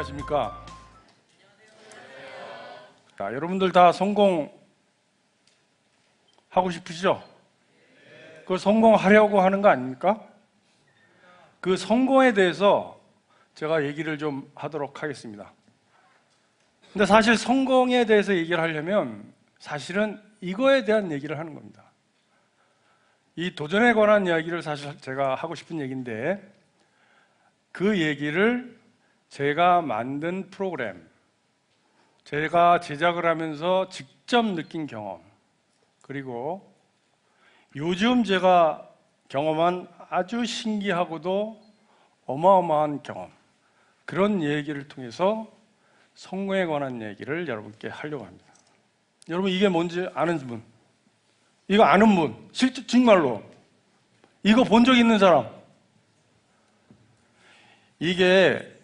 안녕하십니까. 자, 여러분들 다 성공하고 싶으시죠? 그 성공하려고 하는 거 아닙니까? 그 성공에 대해서 제가 얘기를 좀 하도록 하겠습니다. 근데 사실 성공에 대해서 얘기를 하려면 사실은 이거에 대한 얘기를 하는 겁니다. 이 도전에 관한 이야기를 사실 제가 하고 싶은 얘기인데, 그 얘기를 제가 만든 프로그램, 제가 제작을 하면서 직접 느낀 경험, 그리고 요즘 제가 경험한 아주 신기하고도 어마어마한 경험, 그런 얘기를 통해서 성공에 관한 얘기를 여러분께 하려고 합니다. 여러분, 이게 뭔지 아는 분? 이거 아는 분? 실제 정말로 이거 본 적 있는 사람? 이게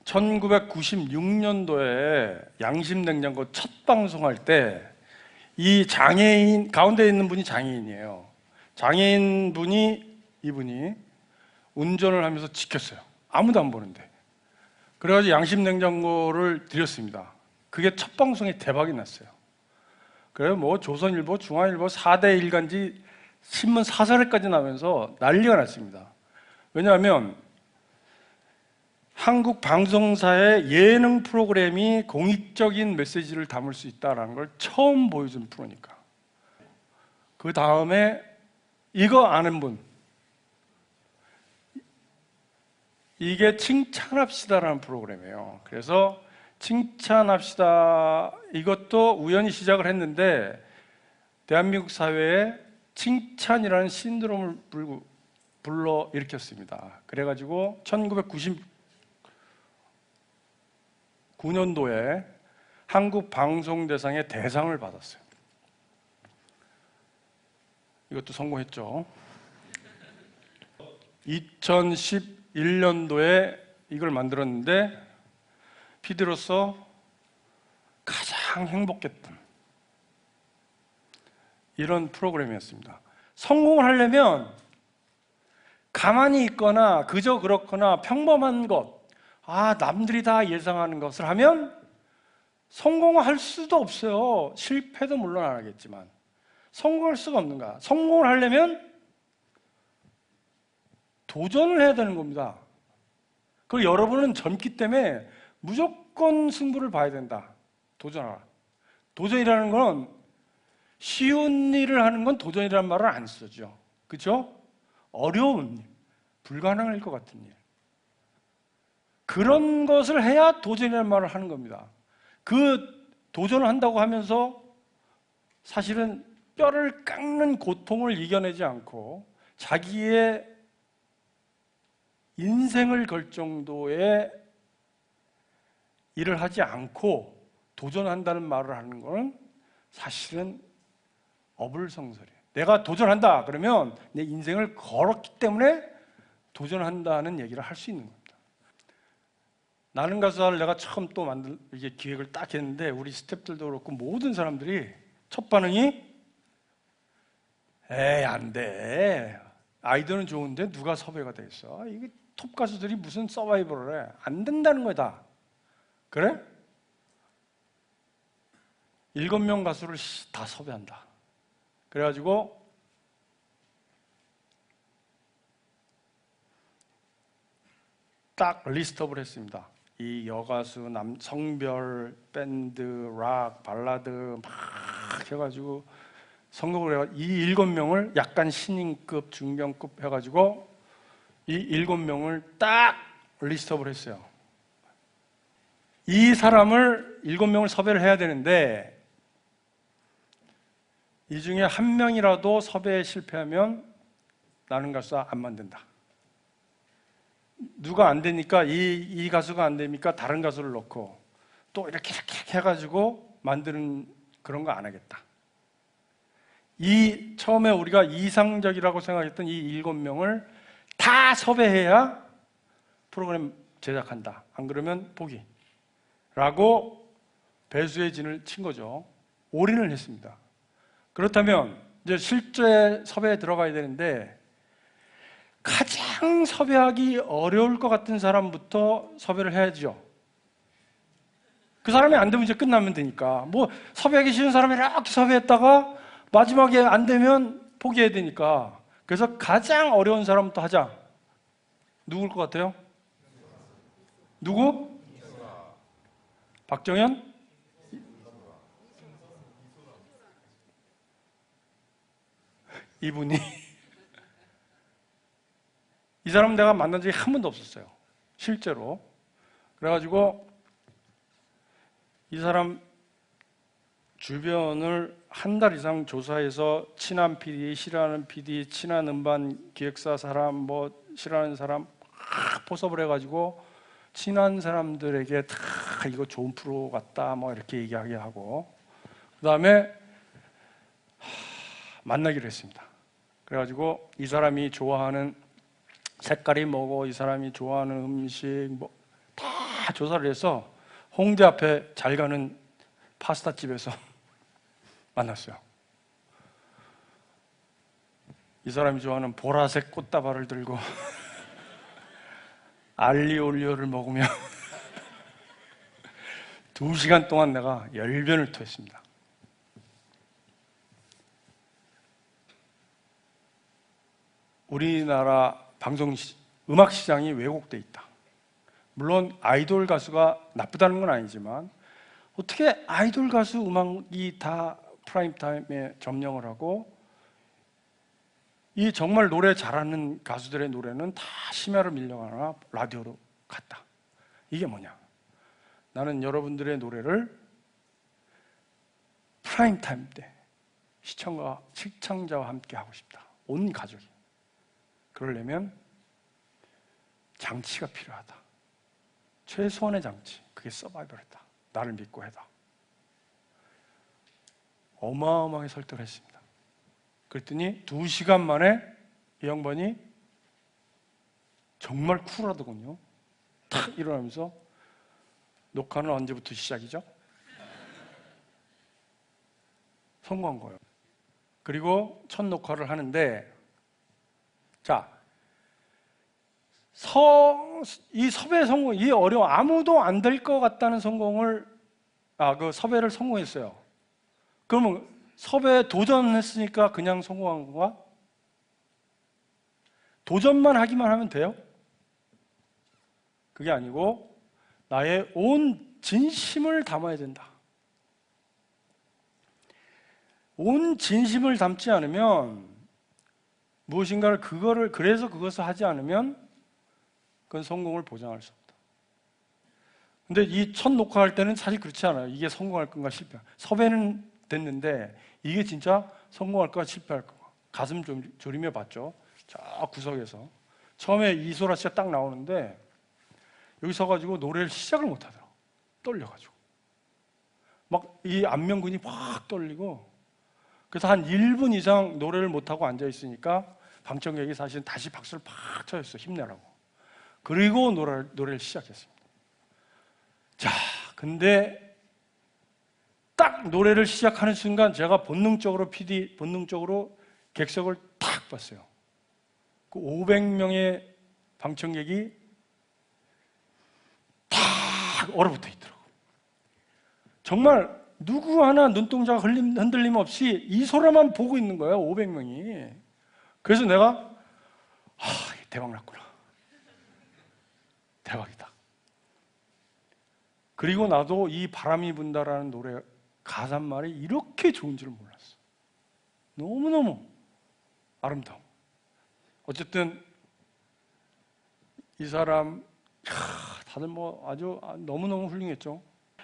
1996년도에 양심냉장고 첫 방송할 때 이 장애인, 가운데 있는 분이 장애인이에요. 장애인 분이, 이분이 운전을 하면서 지켰어요. 아무도 안 보는데. 그래가지고 양심냉장고를 드렸습니다. 그게 첫 방송에 대박이 났어요. 그래서 뭐 조선일보, 중앙일보 4대 일간지 신문 사설에까지 나면서 난리가 났습니다. 왜냐하면 한국 방송사의 예능 프로그램이 공익적인 메시지를 담을 수 있다는 걸 처음 보여준 프로니까. 그 다음에 이거 아는 분, 이게 칭찬합시다라는 프로그램이에요. 그래서 칭찬합시다, 이것도 우연히 시작을 했는데 대한민국 사회에 칭찬이라는 신드롬을 불러 일으켰습니다. 그래가지고 1999년도에 한국방송대상의 대상을 받았어요. 이것도 성공했죠. 2011년도에 이걸 만들었는데 PD로서 가장 행복했던 이런 프로그램이었습니다. 성공을 하려면 가만히 있거나 그저 그렇거나 평범한 것, 남들이 다 예상하는 것을 하면 성공할 수도 없어요. 실패도 물론 안 하겠지만 성공할 수가 없는 거야. 성공을 하려면 도전을 해야 되는 겁니다. 그리고 여러분은 젊기 때문에 무조건 승부를 봐야 된다. 도전하라. 도전이라는 건 쉬운 일을 하는 건 도전이라는 말을 안 쓰죠. 그렇죠? 어려운 일, 불가능할 것 같은 일, 그런 것을 해야 도전이라는 말을 하는 겁니다. 그 도전을 한다고 하면서 사실은 뼈를 깎는 고통을 이겨내지 않고 자기의 인생을 걸 정도의 일을 하지 않고 도전한다는 말을 하는 것은 사실은 어불성설이에요. 내가 도전한다 그러면 내 인생을 걸었기 때문에 도전한다는 얘기를 할 수 있는 겁니다. 나는 가수를 내가 처음 또 이게 기획을 딱 했는데 우리 스태프들도 그렇고 모든 사람들이 첫 반응이 에이, 안 돼. 아이디어는 좋은데 누가 섭외가 돼 있어? 이게 톱 가수들이 무슨 서바이벌을 해? 안 된다는 거다. 그래? 7명 가수를 다 섭외한다. 그래가지고 딱 리스트업을 했습니다. 이 여가수, 성별, 밴드, 락, 발라드 막 해가지고 선곡을 해가지고 이 7명을 약간 신인급, 중견급 해가지고 이 7명을 딱 리스트업을 했어요. 이 사람을 7명을 섭외를 해야 되는데 이 중에 한 명이라도 섭외에 실패하면 나는 가수 안 만든다. 누가 안 되니까 이 가수가 안 되니까 다른 가수를 넣고 또 이렇게 해가지고 만드는 그런 거 안 하겠다. 처음에 우리가 이상적이라고 생각했던 이 7명을 다 섭외해야 프로그램 제작한다. 안 그러면 포기. 라고 배수의 진을 친 거죠. 올인을 했습니다. 그렇다면 이제 실제 섭외에 들어가야 되는데 가장 섭외하기 어려울 것 같은 사람부터 섭외를 해야죠. 그 사람이 안 되면 이제 끝나면 되니까. 뭐 섭외하기 쉬운 사람이 이렇게 섭외했다가 마지막에 안 되면 포기해야 되니까. 그래서 가장 어려운 사람부터 하자. 누굴 것 같아요? 누구? 박정현? 이분이 이 사람 내가 만난 적이 한 번도 없었어요. 실제로. 그래가지고 이 사람 주변을 한 달 이상 조사해서 친한 PD, 싫어하는 PD, 친한 음반 기획사 사람, 뭐 싫어하는 사람 포섭을 해가지고 친한 사람들에게 다 이거 좋은 프로 같다 뭐 이렇게 얘기하게 하고 그 다음에 만나기로 했습니다. 그래가지고 이 사람이 좋아하는 색깔이 뭐고 이 사람이 좋아하는 음식 뭐 다 조사를 해서 홍대 앞에 잘 가는 파스타 집에서 만났어요. 이 사람이 좋아하는 보라색 꽃다발을 들고 알리올리오를 먹으며 2시간 동안 내가 열변을 토했습니다. 우리나라 음악 시장이 왜곡돼 있다. 물론 아이돌 가수가 나쁘다는 건 아니지만 어떻게 아이돌 가수 음악이 다 프라임 타임에 점령을 하고 이 정말 노래 잘하는 가수들의 노래는 다 심야로 밀려가나 라디오로 갔다. 이게 뭐냐? 나는 여러분들의 노래를 프라임 타임 때 시청자와 함께 하고 싶다. 온 가족이. 그러려면 장치가 필요하다. 최소한의 장치. 그게 서바이벌이다. 나를 믿고 해다. 어마어마하게 설득을 했습니다. 그랬더니 2시간 만에 이 양반이 정말 쿨하더군요. 탁 일어나면서 녹화는 언제부터 시작이죠? 성공한 거예요. 그리고 첫 녹화를 하는데 자, 이 섭외 성공, 이 어려워 아무도 안 될 것 같다는 그 섭외를 성공했어요. 그러면 섭외 도전했으니까 그냥 성공한 건가? 도전만 하기만 하면 돼요? 그게 아니고 나의 온 진심을 담아야 된다. 온 진심을 담지 않으면 무엇인가를 그래서 그것을 하지 않으면 그건 성공을 보장할 수 없다. 근데 이 첫 녹화할 때는 사실 그렇지 않아요. 이게 성공할 건가 섭외는 됐는데 이게 진짜 성공할 건가 실패할 건가. 가슴 좀 졸이며 봤죠. 저 구석에서 처음에 이소라 씨가 딱 나오는데 여기 서가지고 노래를 시작을 못하더라고. 떨려가지고 막 이 안면근이 확 떨리고 그래서 한 1분 이상 노래를 못하고 앉아있으니까 방청객이 사실 다시 박수를 팍 쳐줬어요. 힘내라고. 그리고 노래를 시작했습니다. 자, 근데 딱 노래를 시작하는 순간 제가 본능적으로 객석을 탁 봤어요. 그 500명의 방청객이 탁 얼어붙어 있더라고요. 정말 누구 하나 눈동자가 흔들림 없이 이소라만 보고 있는 거예요. 500명이. 그래서 내가 대박 났구나. 대박이다. 그리고 나도 이 바람이 분다라는 노래 가사말이 이렇게 좋은 줄 몰랐어. 너무너무 아름다워. 어쨌든 이 사람 다들 뭐 아주 너무너무 훌륭했죠.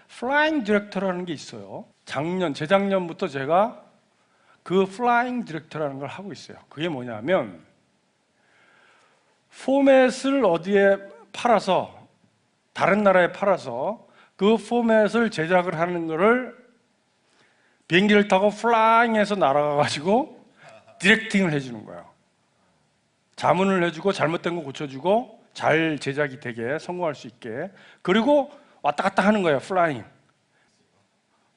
플라잉 디렉터라는 게 있어요. 재작년부터 제가 그 플라잉 디렉터라는 걸 하고 있어요. 그게 뭐냐면 포맷을 어디에 팔아서 다른 나라에 팔아서 그 포맷을 제작을 하는 거를 비행기를 타고 플라잉해서 날아가가지고 디렉팅을 해주는 거예요. 자문을 해주고 잘못된 거 고쳐주고 잘 제작이 되게 성공할 수 있게. 그리고 왔다 갔다 하는 거예요. 플라잉.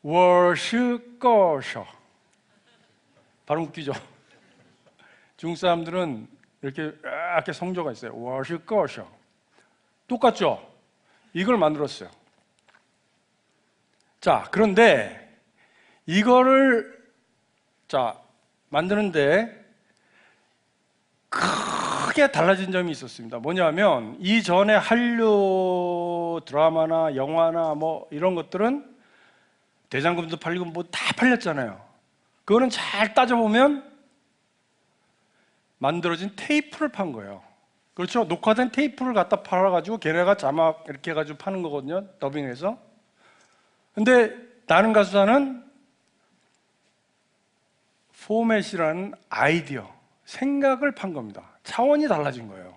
워시꺼셔. 발음 웃기죠? 중국 사람들은 이렇게 성조가 있어요. 我是歌手. 똑같죠? 이걸 만들었어요. 자, 그런데 이거를 만드는데 크게 달라진 점이 있었습니다. 뭐냐면 이전에 한류 드라마나 영화나 뭐 이런 것들은 대장금도 팔리고 뭐 다 팔렸잖아요. 그거는 잘 따져보면 만들어진 테이프를 판 거예요. 그렇죠? 녹화된 테이프를 갖다 팔아가지고 걔네가 자막 이렇게 해가지고 파는 거거든요. 더빙해서. 근데 나는 가수사는 포맷이라는 아이디어, 생각을 판 겁니다. 차원이 달라진 거예요.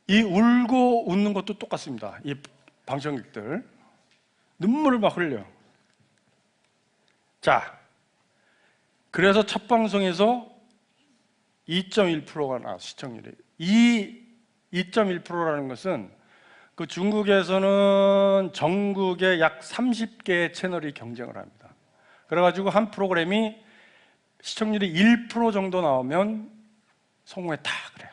이 울고 웃는 것도 똑같습니다. 이 방청객들 눈물을 막 흘려요. 자, 그래서 첫 방송에서 2.1%가 나왔어요. 시청률이. 이 2.1%라는 것은 그 중국에서는 전국에 약 30개의 채널이 경쟁을 합니다. 그래가지고 한 프로그램이 시청률이 1% 정도 나오면 성공했다 그래요.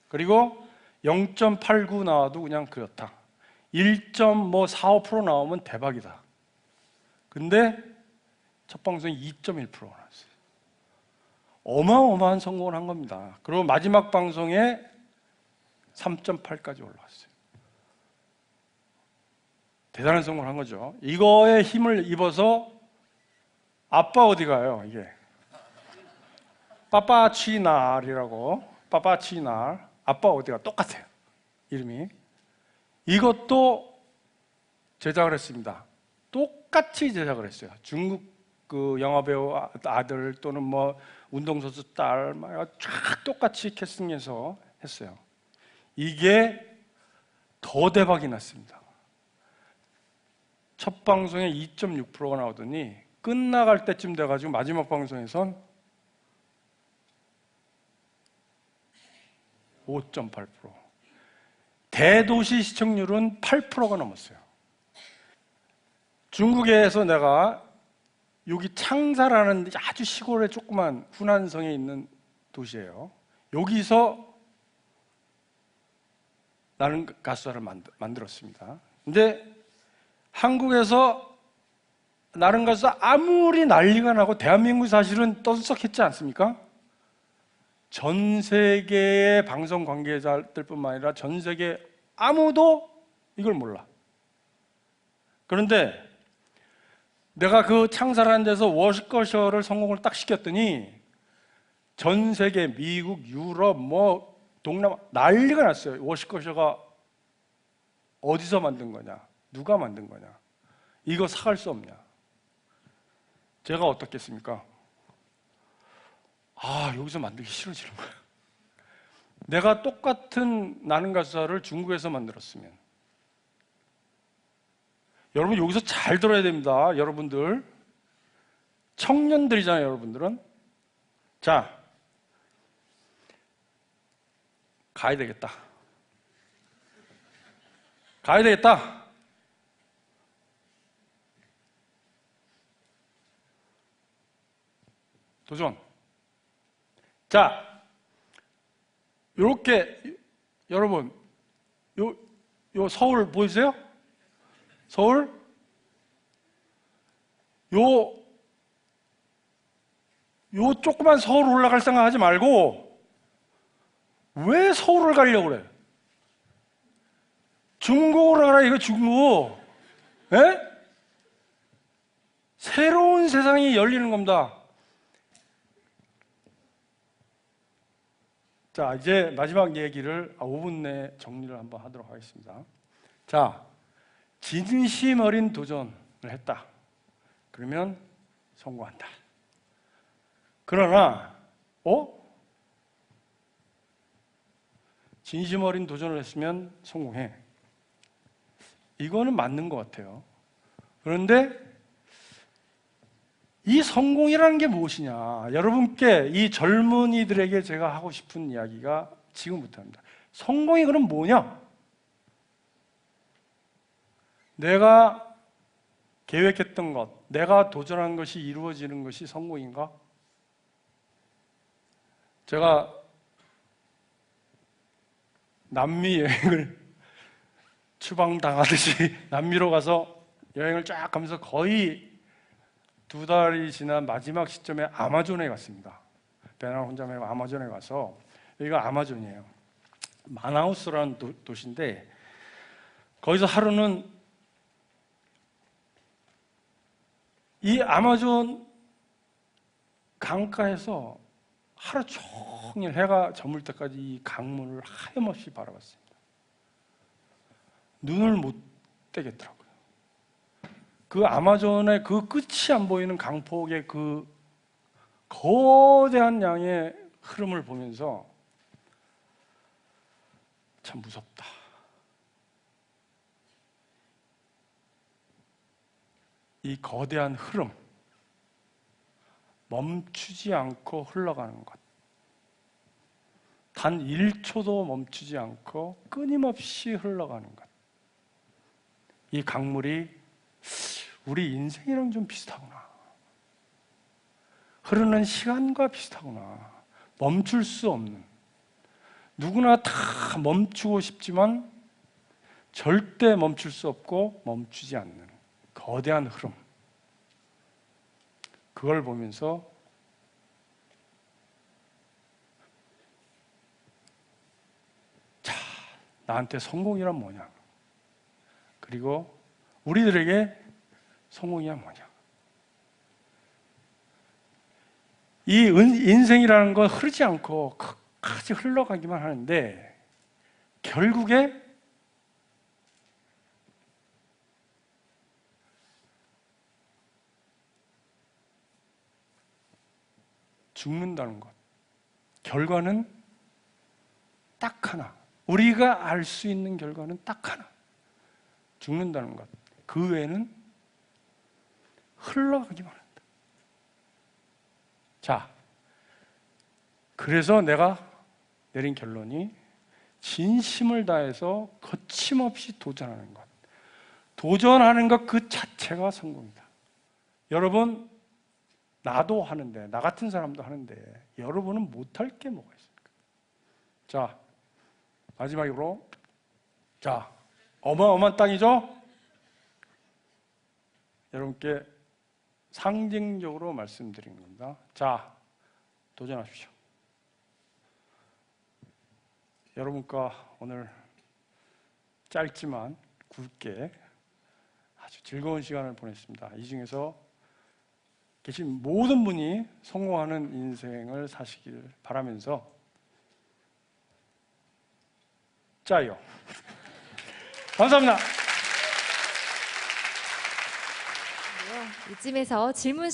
그리고 0.89 나와도 그냥 그렇다. 1.45% 나오면 대박이다. 근데 첫 방송이 2.1%가 나왔어요. 어마어마한 성공을 한 겁니다. 그리고 마지막 방송에 3.8까지 올라왔어요. 대단한 성공을 한 거죠. 이거에 힘을 입어서 아빠 어디 가요? 이게 빠빠치날이라고. 빠빠치날. 아빠 어디가? 똑같아요. 이름이. 이것도 제작을 했습니다. 똑같이 제작을 했어요. 중국 그 영화배우 아들 또는 뭐 운동선수 딸 쫙 똑같이 캐스팅해서 했어요. 이게 더 대박이 났습니다. 첫 방송에 2.6%가 나오더니 끝나갈 때쯤 돼가지고 마지막 방송에선 5.8%. 대도시 시청률은 8%가 넘었어요. 중국에서 내가 여기 창사라는 아주 시골의 조그만 후난성에 있는 도시예요. 여기서 나는 가수사를 만들었습니다. 근데 한국에서 나는 가수사 아무리 난리가 나고 대한민국이 사실은 떠들썩했지 않습니까? 전 세계의 방송 관계자들뿐만 아니라 전 세계 아무도 이걸 몰라. 그런데 내가 그 창사라는 데서 워시커셔를 성공을 딱 시켰더니 전 세계 미국, 유럽, 뭐 동남아 난리가 났어요. 워시커셔가 어디서 만든 거냐? 누가 만든 거냐? 이거 사갈 수 없냐? 제가 어떻겠습니까? 여기서 만들기 싫어지는 거예요. 내가 똑같은 나는 가수사를 중국에서 만들었으면 여러분 여기서 잘 들어야 됩니다. 여러분들 청년들이잖아요. 여러분들은 자 가야 되겠다. 가야 되겠다. 도전. 자, 요렇게 여러분 요 서울 보이세요? 서울? 요 조그만 서울 올라갈 생각 하지 말고 왜 서울을 가려고 그래? 중국으로 가라 이거 중국. 에? 새로운 세상이 열리는 겁니다. 자, 이제 마지막 얘기를 5분 내에 정리를 한번 하도록 하겠습니다. 자, 진심 어린 도전을 했다. 그러면 성공한다. 그러나, 진심 어린 도전을 했으면 성공해. 이거는 맞는 것 같아요. 그런데 이 성공이라는 게 무엇이냐? 여러분께 이 젊은이들에게 제가 하고 싶은 이야기가 지금부터 합니다. 성공이 그럼 뭐냐? 내가 계획했던 것, 내가 도전한 것이 이루어지는 것이 성공인가? 제가 남미 여행을 추방당하듯이 남미로 가서 여행을 쫙 가면서 거의 2달이 지난 마지막 시점에 아마존에 갔습니다. 베나나 혼자 말고 아마존에 가서, 여기가 아마존이에요. 마나우스라는 도시인데 거기서 하루는 이 아마존 강가에서 하루 종일 해가 저물 때까지 이 강물을 하염없이 바라봤습니다. 눈을 못 떼겠더라고요. 그 아마존의 그 끝이 안 보이는 강폭의 그 거대한 양의 흐름을 보면서 참 무섭다. 이 거대한 흐름, 멈추지 않고 흘러가는 것, 단 1초도 멈추지 않고 끊임없이 흘러가는 것, 이 강물이 우리 인생이랑 좀 비슷하구나. 흐르는 시간과 비슷하구나. 멈출 수 없는, 누구나 다 멈추고 싶지만 절대 멈출 수 없고 멈추지 않는 거대한 흐름. 그걸 보면서 자, 나한테 성공이란 뭐냐? 그리고 우리들에게 성공이란 뭐냐? 이 인생이라는 건 흐르지 않고 끝까지 흘러가기만 하는데 결국에 죽는다는 것. 결과는 딱 하나. 우리가 알 수 있는 결과는 딱 하나. 죽는다는 것. 그 외에는 흘러가기만 한다. 자, 그래서 내가 내린 결론이 진심을 다해서 거침없이 도전하는 것. 도전하는 것 그 자체가 성공이다. 여러분, 나도 하는데, 나 같은 사람도 하는데 여러분은 못할 게 뭐가 있습니까? 자, 마지막으로, 자, 어마어마한 땅이죠? 여러분께 상징적으로 말씀드리는 겁니다. 자, 도전하십시오. 여러분과 오늘 짧지만 굵게 아주 즐거운 시간을 보냈습니다. 이 중에서 계신 모든 분이 성공하는 인생을 사시길 바라면서 짜요. 감사합니다. 이쯤에서 질문